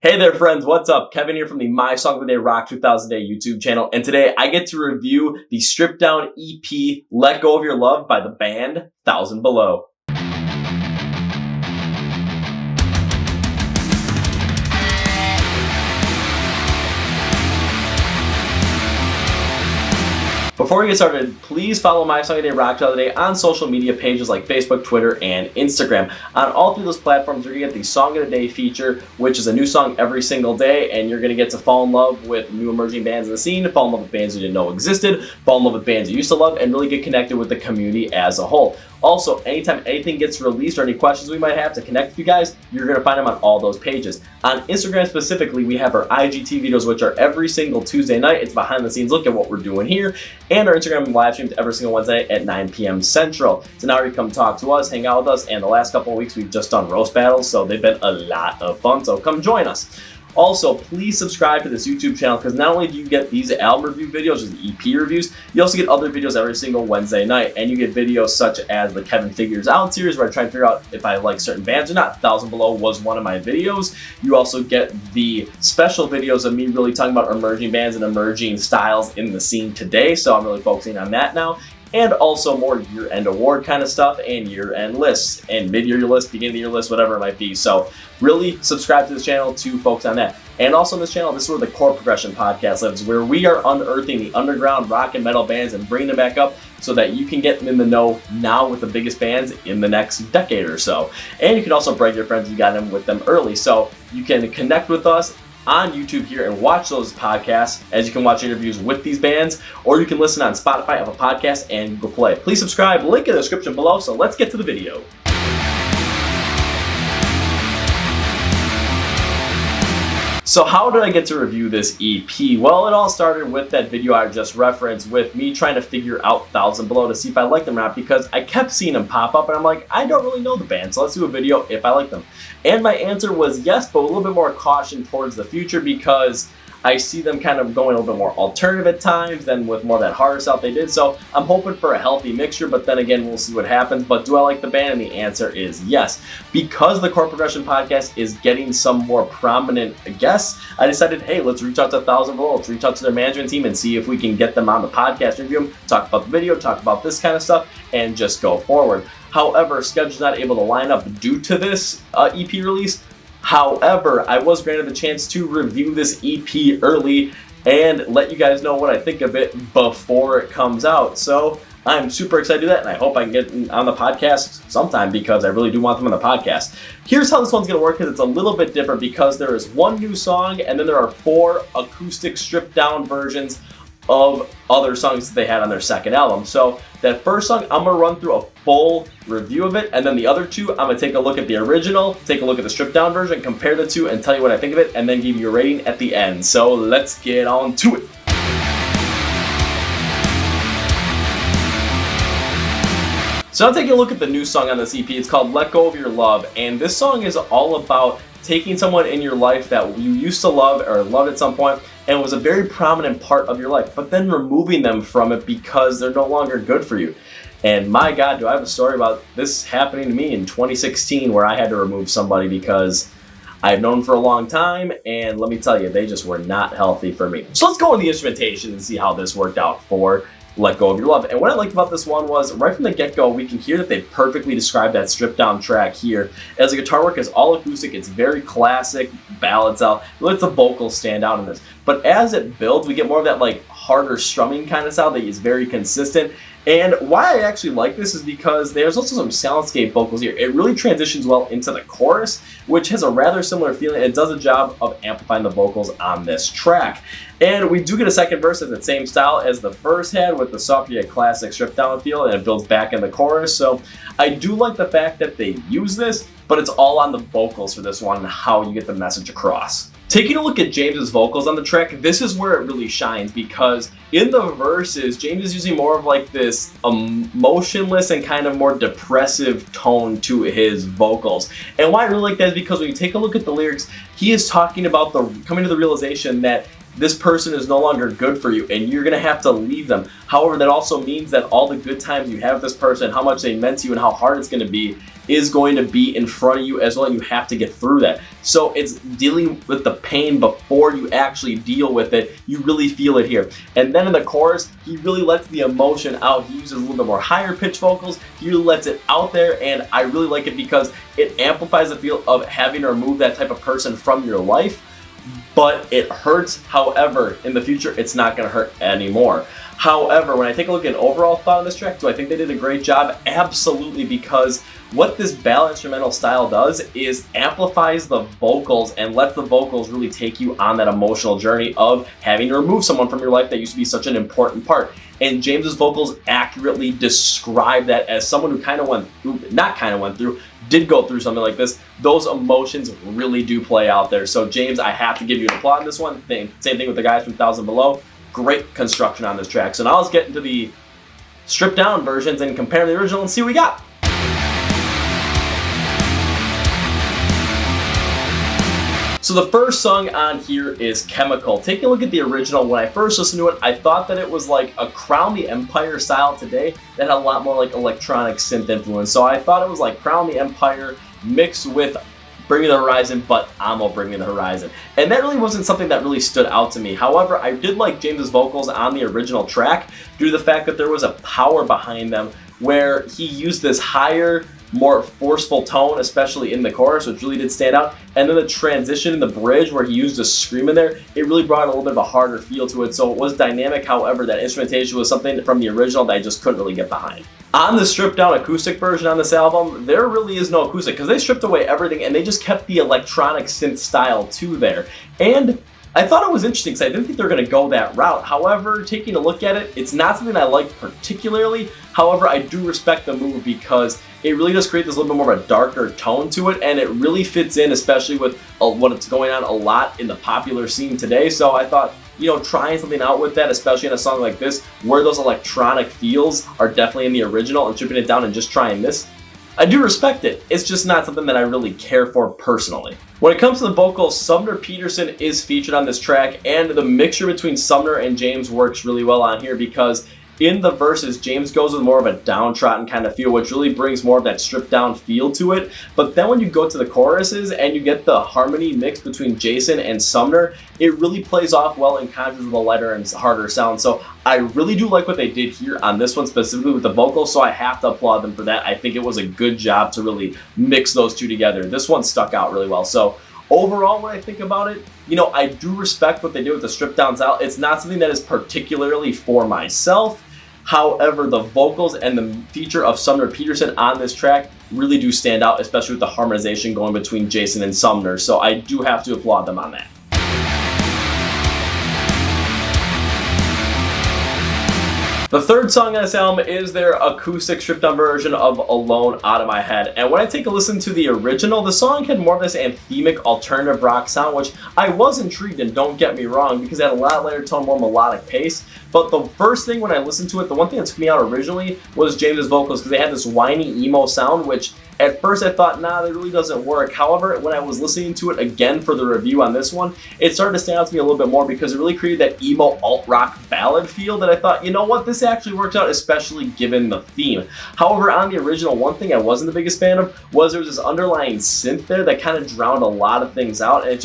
Hey there friends, what's up? Kevin here from the My Song of the Day Rock 2000 Day YouTube channel, and today I get to review the stripped down EP Let Go of Your Love by the band 1000 Below. Before we get started, please follow My Song of the Day Rock 2000 Day on social media pages like Facebook, Twitter, and Instagram. On all three of those platforms, you're going to get the Song of the Day feature, which is a new song every single day, and you're going to get to fall in love with new emerging bands in the scene, fall in love with bands you didn't know existed, fall in love with bands you used to love, and really get connected with the community as a whole. Also, anytime anything gets released or any questions we might have to connect with you guys, you're going to find them on all those pages. On Instagram specifically, we have our IGT videos, which are every single Tuesday night. It's behind the scenes look at what we're doing here. And our Instagram live streams every single Wednesday at 9 p.m. Central. So now you come talk to us, hang out with us, and the last couple of weeks we've just done roast battles, so they've been a lot of fun, so come join us. Also, please subscribe to this YouTube channel because not only do you get these album review videos, the EP reviews, you also get other videos every single Wednesday night. And you get videos such as the Kevin Figures Out series where I try and figure out if I like certain bands or not. 1000 Below was one of my videos. You also get the special videos of me really talking about emerging bands and emerging styles in the scene today. So I'm really focusing on that now. And also more year-end award kind of stuff and year-end lists and mid-year list, beginning of the year list, whatever it might be. So really subscribe to this channel to focus on that. And also on this channel, this is where the Chord Progression podcast lives, where we are unearthing the underground rock and metal bands and bringing them back up so that you can get them in the know now with the biggest bands in the next decade or so. And you can also brag your friends you got them with them early. So you can connect with us on YouTube here and watch those podcasts, as you can watch interviews with these bands, or you can listen on Spotify, Apple Podcasts, and Google Play. Please subscribe, link in the description below, so let's get to the video. So how did I get to review this EP? Well, it all started with that video I just referenced with me trying to figure out 1000 Below to see if I like them or not, because I kept seeing them pop up and I'm like, I don't really know the band, so let's do a video if I like them. And my answer was yes, but a little bit more caution towards the future because I see them kind of going a little bit more alternative at times than with more of that harder stuff they did. So I'm hoping for a healthy mixture, but then again, we'll see what happens. But do I like the band? And the answer is yes. Because the Chord Progression podcast is getting some more prominent guests, I decided, hey, let's reach out to 1000 Below, let's reach out to their management team and see if we can get them on the podcast, review them, talk about the video, talk about this kind of stuff, and just go forward. However, schedule's not able to line up due to this EP release. However, I was granted the chance to review this EP early and let you guys know what I think of it before it comes out. So I'm super excited to do that, and I hope I can get on the podcast sometime because I really do want them on the podcast. Here's how this one's going to work, because it's a little bit different because there is one new song and then there are 4 acoustic stripped down versions of other songs that they had on their second album. So that first song, I'm going to run through a full review of it, and then the other 2, I'm going to take a look at the original, take a look at the stripped down version, compare the 2, and tell you what I think of it, and then give you a rating at the end. So let's get on to it. So now taking a look at the new song on this EP, it's called Let Go of Your Love, and this song is all about taking someone in your life that you used to love or loved at some point and was a very prominent part of your life, but then removing them from it because they're no longer good for you. And my God, do I have a story about this happening to me in 2016 where I had to remove somebody because I've known them for a long time, and let me tell you, they just were not healthy for me. So let's go into the instrumentation and see how this worked out for Let Go of Your Love. And what I liked about this one was right from the get-go, we can hear that they perfectly described that stripped down track here. As the guitar work is all acoustic, it's very classic ballad style. It lets the vocals stand out in this. But as it builds, we get more of that like harder strumming kind of style that is very consistent. And why I actually like this is because there's also some soundscape vocals here. It really transitions well into the chorus, which has a rather similar feeling. It does a job of amplifying the vocals on this track. And we do get a second verse that's the same style as the first had with the softer yet classic stripped down feel, and it builds back in the chorus. So I do like the fact that they use this, but it's all on the vocals for this one and how you get the message across. Taking a look at James's vocals on the track, this is where it really shines because in the verses, James is using more of like this emotionless and kind of more depressive tone to his vocals. And why I really like that is because when you take a look at the lyrics, he is talking about coming to the realization that this person is no longer good for you and you're going to have to leave them. However, that also means that all the good times you have with this person, how much they meant to you and how hard it's going to be, is going to be in front of you as well, and you have to get through that. So it's dealing with the pain before you actually deal with it. You really feel it here. And then in the chorus, he really lets the emotion out. He uses a little bit more higher pitch vocals. He really lets it out there, and I really like it because it amplifies the feel of having to remove that type of person from your life. But it hurts. However, in the future, it's not going to hurt anymore. However, when I take a look at overall thought on this track, do I think they did a great job? Absolutely, because what this ballad instrumental style does is amplifies the vocals and lets the vocals really take you on that emotional journey of having to remove someone from your life that used to be such an important part. And James's vocals accurately describe that as someone who did go through something like this. Those emotions really do play out there. So James, I have to give you an applaud on this one. Same thing with the guys from 1000 Below. Great construction on this track. So now let's get into the stripped down versions and compare the original and see what we got. So the first song on here is Chemical. Taking a look at the original, when I first listened to it, I thought that it was like a Crown the Empire style today that had a lot more like electronic synth influence. So I thought it was like Crown the Empire mixed with Bring Me the Horizon, but Amo Bring Me the Horizon. And that really wasn't something that really stood out to me. However, I did like James's vocals on the original track due to the fact that there was a power behind them where he used this higher, more forceful tone, especially in the chorus, which really did stand out. And then the transition in the bridge where he used a scream in there, it really brought a little bit of a harder feel to it. So it was dynamic. However, that instrumentation was something from the original that I just couldn't really get behind. On the stripped down acoustic version on this album, there really is no acoustic because they stripped away everything and they just kept the electronic synth style to there. And I thought it was interesting because I didn't think they were going to go that route. However, taking a look at it, it's not something I liked particularly. However, I do respect the move because it really does create this little bit more of a darker tone to it, and it really fits in, especially with what's going on a lot in the popular scene today. So I thought, trying something out with that, especially in a song like this, where those electronic feels are definitely in the original, and stripping it down and just trying this, I do respect it. It's just not something that I really care for personally. When it comes to the vocals, Sumner Peterson is featured on this track, and the mixture between Sumner and James works really well on here because in the verses, James goes with more of a downtrodden kind of feel, which really brings more of that stripped down feel to it. But then when you go to the choruses and you get the harmony mix between Jason and Sumner, it really plays off well in contrast with a lighter and harder sound. So I really do like what they did here on this one, specifically with the vocals, so I have to applaud them for that. I think it was a good job to really mix those two together. This one stuck out really well. So overall, when I think about it, I do respect what they did with the stripped down style. It's not something that is particularly for myself. However, the vocals and the feature of Sumner Peterson on this track really do stand out, especially with the harmonization going between Jason and Sumner. So I do have to applaud them on that. The third song on this album is their acoustic stripped down version of Alone Out of My Head. And when I take a listen to the original, the song had more of this anthemic alternative rock sound, which I was intrigued in, don't get me wrong, because it had a lot lighter tone, more melodic pace. But the first thing when I listened to it, the one thing that took me out originally was James's vocals, because they had this whiny emo sound, which at first I thought, nah, that really doesn't work. However, when I was listening to it again for the review on this one, it started to stand out to me a little bit more because it really created that emo alt-rock ballad feel that I thought, you know what, this actually works out, especially given the theme. However, on the original, one thing I wasn't the biggest fan of was there was this underlying synth there that kind of drowned a lot of things out, and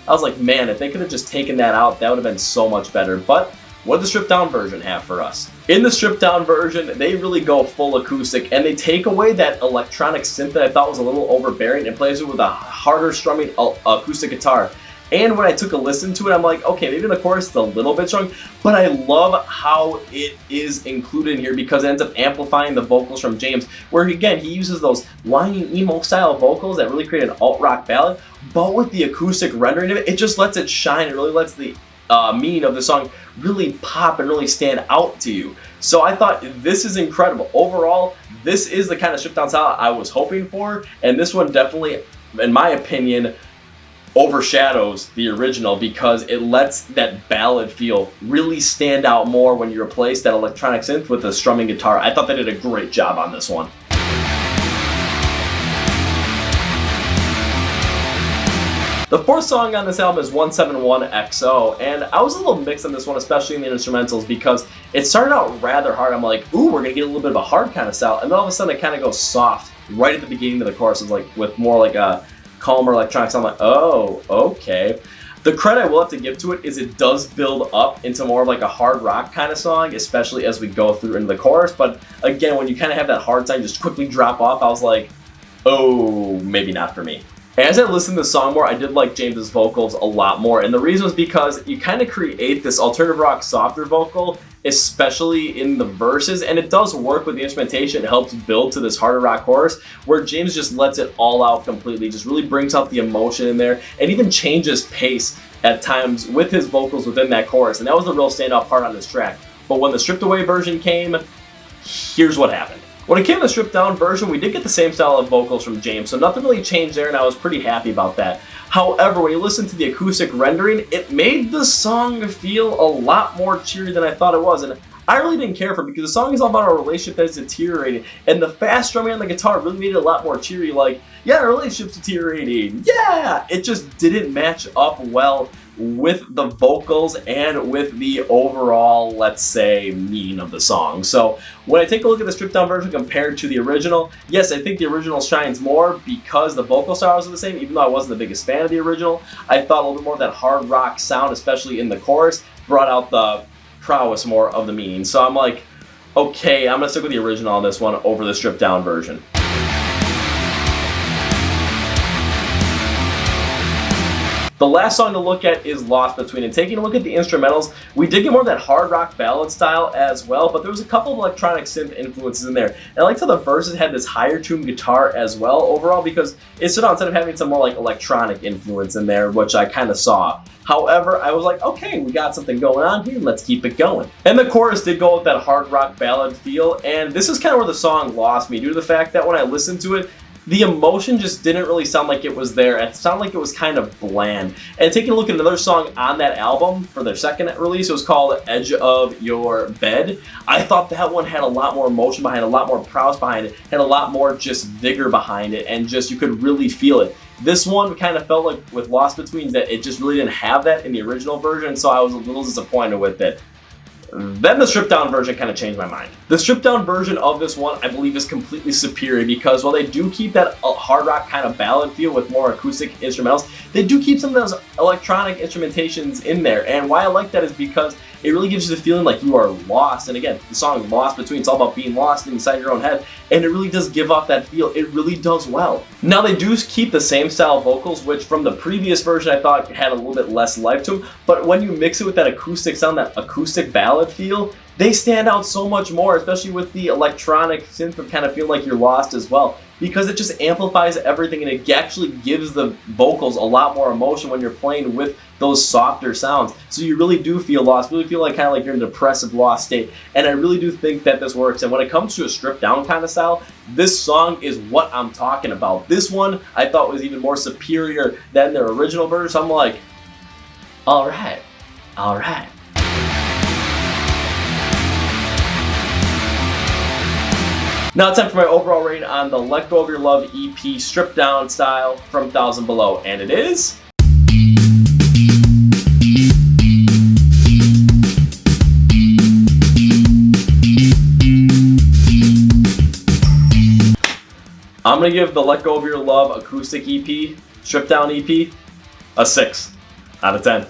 I was like, man, if they could have just taken that out, that would have been so much better. But what did the stripped down version have for us? In the stripped down version, they really go full acoustic and they take away that electronic synth that I thought was a little overbearing and plays it with a harder strumming acoustic guitar. And when I took a listen to it, I'm like, okay, maybe the chorus is a little bit strong, but I love how it is included in here because it ends up amplifying the vocals from James, where again, he uses those whiny emo style vocals that really create an alt-rock ballad, but with the acoustic rendering of it, it just lets it shine. It really lets the meaning of the song really pop and really stand out to you. So I thought this is incredible. Overall, this is the kind of stripped down style I was hoping for, and this one definitely, in my opinion, overshadows the original because it lets that ballad feel really stand out more when you replace that electronic synth with a strumming guitar. I thought they did a great job on this one. The The fourth song on this album is 171XO, and I was a little mixed on this one, especially in the instrumentals, because it started out rather hard. I'm like, ooh, we're gonna get a little bit of a hard kind of style, and then all of a sudden it kind of goes soft right at the beginning of the chorus. It's like with more like a calmer electronic sound. I'm like, oh, okay. The credit I will have to give to it is it does build up into more of like a hard rock kind of song, especially as we go through into the chorus. But again, when you kind of have that hard time just quickly drop off, I was like, oh, maybe not for me. As I listened to the song more, I did like James's vocals a lot more, and the reason was because you kind of create this alternative rock softer vocal, especially in the verses, and it does work with the instrumentation. It helps build to this harder rock chorus where James just lets it all out completely, just really brings out the emotion in there, and even changes pace at times with his vocals within that chorus, and that was the real standout part on this track. But when the stripped away version came, here's what happened. When it came to the stripped down version, we did get the same style of vocals from James, so nothing really changed there, and I was pretty happy about that. However, when you listen to the acoustic rendering, it made the song feel a lot more cheery than I thought it was, and I really didn't care for it because the song is all about our relationship that's deteriorating, and the fast drumming on the guitar really made it a lot more cheery, like, yeah, our relationship's deteriorating, yeah! It just didn't match up well with the vocals and with the overall, let's say, meaning of the song. So when I take a look at the stripped down version compared to the original, yes, I think the original shines more because the vocal styles are the same, even though I wasn't the biggest fan of the original. I thought a little bit more of that hard rock sound, especially in the chorus, brought out the prowess more of the meaning. So I'm like, okay, I'm gonna stick with the original on this one over the stripped down version. The last song to look at is Lost Between, and taking a look at the instrumentals, we did get more of that hard rock ballad style as well, but there was a couple of electronic synth influences in there. And I liked how the verses had this higher tuned guitar as well overall, because it stood out instead of having some more like electronic influence in there, which I kind of saw. However, I was like, okay, we got something going on here, let's keep it going. And the chorus did go with that hard rock ballad feel, and this is kind of where the song lost me due to the fact that when I listened to it, the emotion just didn't really sound like it was there. It sounded like it was kind of bland. And taking a look at another song on that album for their second release, it was called Edge of Your Bed. I thought that one had a lot more emotion behind it, a lot more prowess behind it, had a lot more just vigor behind it, and just you could really feel it. This one kind of felt like with Lost Between that it just really didn't have that in the original version, so I was a little disappointed with it. Then the stripped down version kind of changed my mind. The stripped down version of this one, I believe, is completely superior because while they do keep that hard rock kind of ballad feel with more acoustic instrumentals, they do keep some of those electronic instrumentations in there. And why I like that is because it really gives you the feeling like you are lost. And again, the song Lost Between, it's all about being lost inside your own head. And it really does give off that feel. It really does well. Now they do keep the same style vocals, which from the previous version I thought had a little bit less life to them. But when you mix it with that acoustic sound, that acoustic ballad feel, they stand out so much more, especially with the electronic synth that kind of feel like you're lost as well, because it just amplifies everything and it actually gives the vocals a lot more emotion when you're playing with those softer sounds. So you really do feel lost, really feel like kind of like you're in a depressive lost state. And I really do think that this works. And when it comes to a stripped down kind of style, this song is what I'm talking about. This one I thought was even more superior than their original version. So I'm like, all right. Now it's time for my overall rating on the Let Go of Your Love EP stripped down style from 1000 Below, and it is I'm gonna give the Let Go of Your Love acoustic EP, stripped down EP, a 6 out of 10.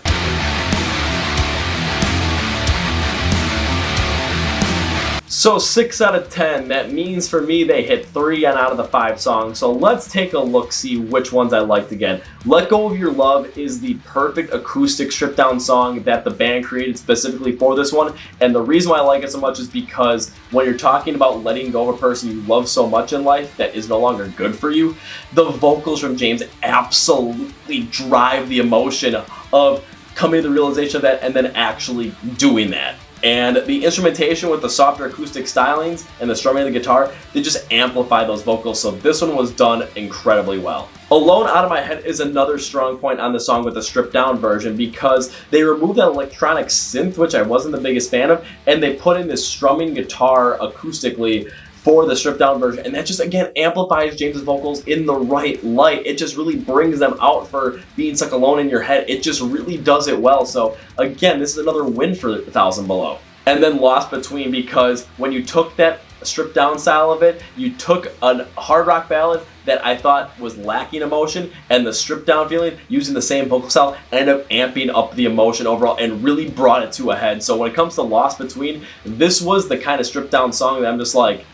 So 6 out of 10, that means for me they hit 3 out of the 5 songs. So let's take a look, see which ones I liked again. Let Go of Your Love is the perfect acoustic stripped down song that the band created specifically for this one. And the reason why I like it so much is because when you're talking about letting go of a person you love so much in life that is no longer good for you, the vocals from James absolutely drive the emotion of coming to the realization of that and then actually doing that. And the instrumentation with the softer acoustic stylings and the strumming of the guitar, they just amplify those vocals. So this one was done incredibly well. Alone Out of My Head is another strong point on the song with the stripped down version because they removed that electronic synth, which I wasn't the biggest fan of, and they put in this strumming guitar acoustically for the stripped down version, and that just again amplifies James's vocals in the right light. It just really brings them out for being stuck alone in your head. It just really does it well. So again, this is another win for 1000 Below. And then Lost Between, because when you took that stripped down style of it, you took a hard rock ballad that I thought was lacking emotion, and the stripped down feeling using the same vocal style ended up amping up the emotion overall and really brought it to a head. So when it comes to Lost Between, this was the kind of stripped down song that I'm just like,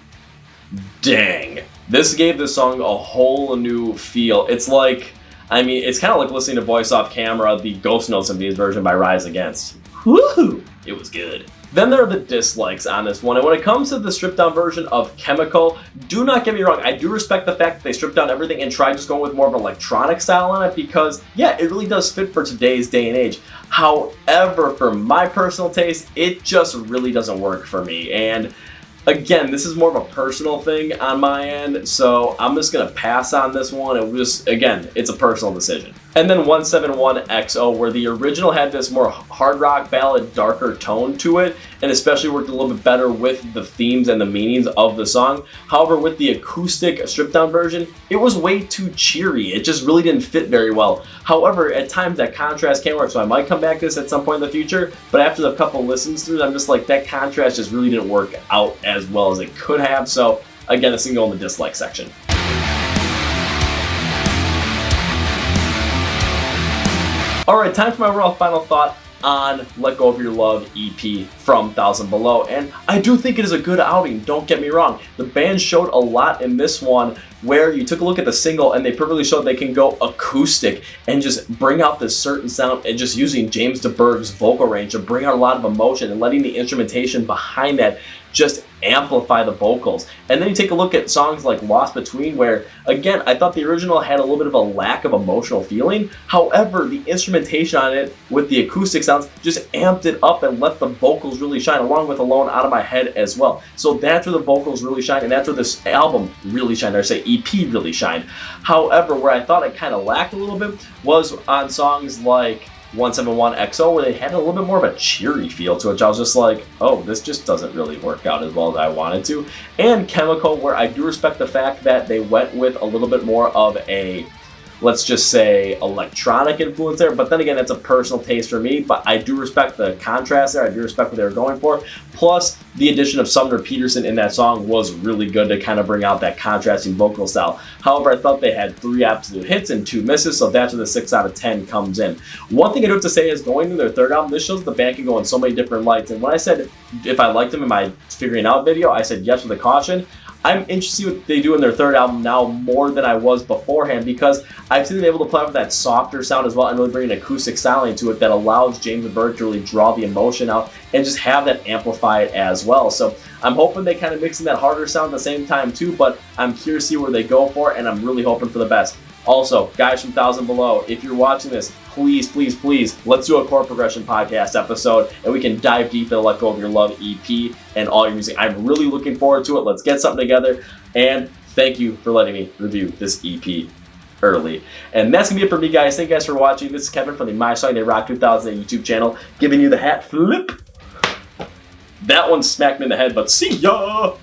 dang, this gave this song a whole new feel. It's like, I mean, it's kind of like listening to Voice Off Camera, the Ghost Notes Symphonies version by Rise Against. Woohoo! It was good. Then there are the dislikes on this one, and when it comes to the stripped down version of Chemical, do not get me wrong, I do respect the fact that they stripped down everything and tried just going with more of an electronic style on it, because yeah, it really does fit for today's day and age. However, for my personal taste, it just really doesn't work for me, and again, this is more of a personal thing on my end, so I'm just going to pass on this one. It was, again, it's a personal decision. And then 171XO, where the original had this more hard rock ballad, darker tone to it, and especially worked a little bit better with the themes and the meanings of the song. However, with the acoustic stripped down version, it was way too cheery. It just really didn't fit very well. However, at times that contrast can work, so I might come back to this at some point in the future, but after a couple listens through, I'm just like, that contrast just really didn't work out as well as it could have. So again, this can go in the dislike section. Alright, time for my overall final thought on Let Go of Your Love EP from 1000 Below, and I do think it is a good outing, don't get me wrong. The band showed a lot in this one, where you took a look at the single and they perfectly showed they can go acoustic and just bring out this certain sound, and just using James DeBerg's vocal range to bring out a lot of emotion and letting the instrumentation behind that just amplify the vocals. And then you take a look at songs like Lost Between, where again, I thought the original had a little bit of a lack of emotional feeling. However, the instrumentation on it with the acoustic sounds just amped it up and let the vocals really shine, along with Alone Out of My Head as well. So that's where the vocals really shine, and that's where this album really shined, or say EP really shined. However, where I thought it kind of lacked a little bit was on songs like 171XO, where they had a little bit more of a cheery feel to it, which I was just like, oh, this just doesn't really work out as well as I wanted to. And Chemical, where I do respect the fact that they went with a little bit more of a, let's just say, electronic influence there, but then again, that's a personal taste for me, but I do respect the contrast there, I do respect what they were going for. Plus, the addition of Sumner Peterson in that song was really good to kind of bring out that contrasting vocal style. However, I thought they had 3 absolute hits and 2 misses, so that's where the 6 out of 10 comes in. One thing I do have to say is, going to their third album, this shows the band can go in so many different lights, and when I said if I liked them in my figuring out video, I said yes with a caution. I'm interested in what they do in their third album now more than I was beforehand, because I've seen them able to play with that softer sound as well and really bring an acoustic styling to it that allows James DeBerg to really draw the emotion out and just have that amplify it as well. So I'm hoping they kind of mix in that harder sound at the same time too, but I'm curious to see where they go for it, and I'm really hoping for the best. Also, guys from 1000 Below, if you're watching this, please, please, please, let's do a chord progression podcast episode, and we can dive deep into Let Go of Your Love EP and all your music. I'm really looking forward to it. Let's get something together, and thank you for letting me review this EP early. And that's going to be it for me, guys. Thank you guys for watching. This is Kevin from the My Song Day Rock 2000 YouTube channel, giving you the hat flip. That one smacked me in the head, but see ya!